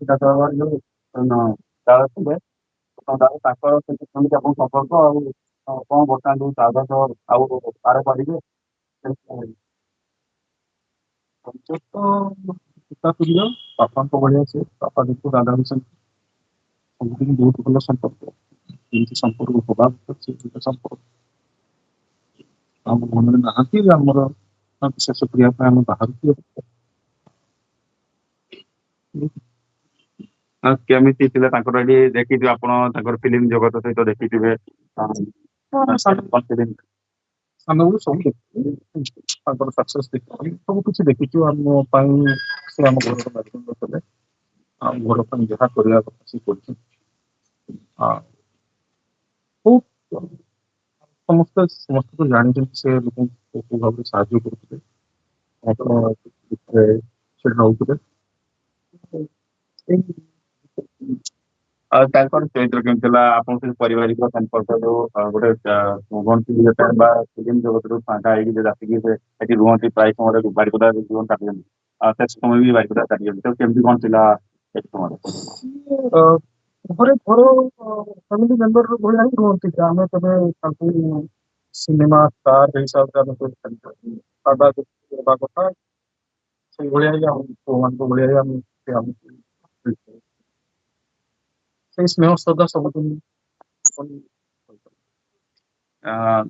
ସିଧାସଳଖ ଯୋଉ ଦାଦା ଥିଲେ ତାଙ୍କର କେମିତି ଆପଣଙ୍କ ସମ୍ପର୍କ ଆଉ କଣ ବର୍ତ୍ତମାନ ଯୋଉ ଦାଦା ସହ ଆଉ ପାରପାରିକ ତ ପିତା ତୁଲ୍ୟ ବାପାଙ୍କ ଭଳିଆ ସେ ବାପା କିନ୍ତୁ ଦାଦା ହେଉଛନ୍ତି ସବୁଦିନ ବହୁତ ଭଲ ସମ୍ପର୍କ ଯେମିତି ସମ୍ପର୍କ ହବା କଥା ସମ୍ପର୍କ ଆମ ମନରେ ନାହାନ୍ତି ଆମର ବିଶେଷ କରିବା ପାଇଁ ଆମେ ବାହାରକୁ କେମିତି ଥିଲେ ତାଙ୍କର ଏଠି ଦେଖିଥିବେ ଆପଣ ତାଙ୍କର ଫିଲ୍ମ ଜଗତ ସହିତ ଦେଖିଥିବେ ସାନବେଳୁ ସବୁ ଦେଖିଛୁ ତାଙ୍କର ସକ୍ସେସ୍ ଦେଖିଛୁ ସବୁ କିଛି ଦେଖିଛୁ ଆମ ପାଇଁ ସେ ଆମ ଘରର ବାସିନ୍ଦ ଥିଲେ ଆଉ ଘର ପାଇଁ ଯାହା କରିବା କଥା ସେ କରୁଛୁ ବହୁତ ସମସ୍ତେ ସମସ୍ତଙ୍କୁ ଜାଣିଛନ୍ତି ସେ ଲୋକଙ୍କୁ କୋଉ ଭାବରେ ସାହାଯ୍ୟ କରୁଥିଲେ ସେ ରହୁଥିଲେ ଆଉ ତାଙ୍କର ଚରିତ୍ର କେମିତି ଥିଲା ଆପଣଙ୍କ ସହିତ ପାରିବାରିକ ସମ୍ପର୍କ ଯୋଉ ଗୋଟେ ଗଣତି ବା ଫିଲ୍ମ ଜଗତରୁ ଫାଙ୍କା ହେଇକି ଯୋଉ ଆସିକି ସେ ସେଠି ରୁହନ୍ତି ପ୍ରାୟ ସମୟରେ ବାରିପଦା ଜୀବନ କାଟୁଛନ୍ତି ସେ ସମୟ ବି ବାରିପଦା କାଟିଛନ୍ତି ତ କେମିତି କଣ ଥିଲା ସେ ସମୟରେ ଘରେ ଘର ଫ୍ୟାମିଲି ମେମ୍ବର ଭଳିଆ ହିଁ ରୁହନ୍ତି ଆମେ କେବେ ତାଙ୍କୁ ସିନେମା ଷ୍ଟାର ହିସାବରେ ଆମେ ଦାଦା ହେବା କଥା ସେଇଭଳିଆ ହିଁ ଆମ ପୁଅମାନଙ୍କ ଭଳିଆ ହିଁ ଆମକୁ ସେଇ ସ୍ନେହ ଶ୍ରଦ୍ଧା ସବୁଦିନ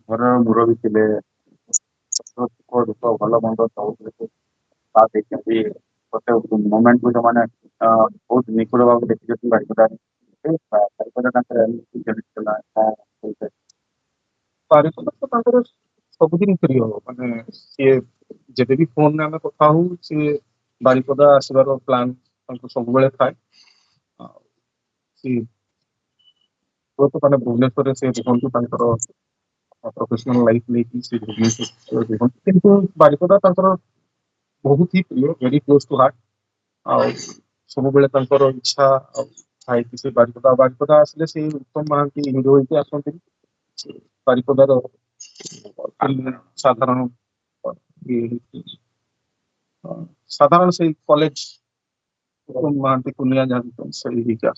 ଘରର ମୁରବୀ ଥିଲେ ସୁଖ ଦୁଃଖ ଭଲ ମନ୍ଦ ସବୁ ତା ଦେଖିଛନ୍ତି ପ୍ରତ୍ୟେକ ମୋମେଣ୍ଟକୁ ସେମାନେ ବହୁତ ନିକଟ ଭାବରେ ଦେଖିଛନ୍ତି ବାରିପଦାରେ ବାରିପଦା ତାଙ୍କର ଏମିତି ଥିଲା ବାରିପଦା ତ ତାଙ୍କର ସବୁଦିନ ପ୍ରିୟ ମାନେ ସିଏ ଯେବେ ବି ଫୋନରେ ଆମେ କଥା ହଉ ସିଏ ବାରିପଦା ଆସିବାର ପ୍ଲାନ୍ ତାଙ୍କୁ ସବୁବେଳେ ଥାଏ ଆଉ ସିଏ ହୁଏତ ମାନେ ଭୁବନେଶ୍ୱରରେ ସେ ରୁହନ୍ତୁ ତାଙ୍କର ପ୍ରଫେସନାଲ ଲାଇଫ ନେଇକି ସେ ଭୁବନେଶ୍ୱର ରୁହନ୍ତି କିନ୍ତୁ ବାରିପଦା ତାଙ୍କର ବହୁତ ହି ପ୍ରିୟ ଭେରି କ୍ଲୋଜ ଟୁ ହାର୍ଟ ଆଉ ସବୁବେଳେ ତାଙ୍କର ଇଚ୍ଛା ଆଉ ଥାଏ କି ସେ ବାରିପଦା ଆସିଲେ ସେ ଉତ୍ତମ ମହାନ୍ତି ହିରୋ ହେଇକି ଆସନ୍ତି ବାରିପଦାର ସାଧାରଣ ସାଧାରଣ ସେଇ କଲେଜ ମହାନ୍ତି କୁନିଆ ଯାଆନ୍ତି ସେଇ ହେଇକି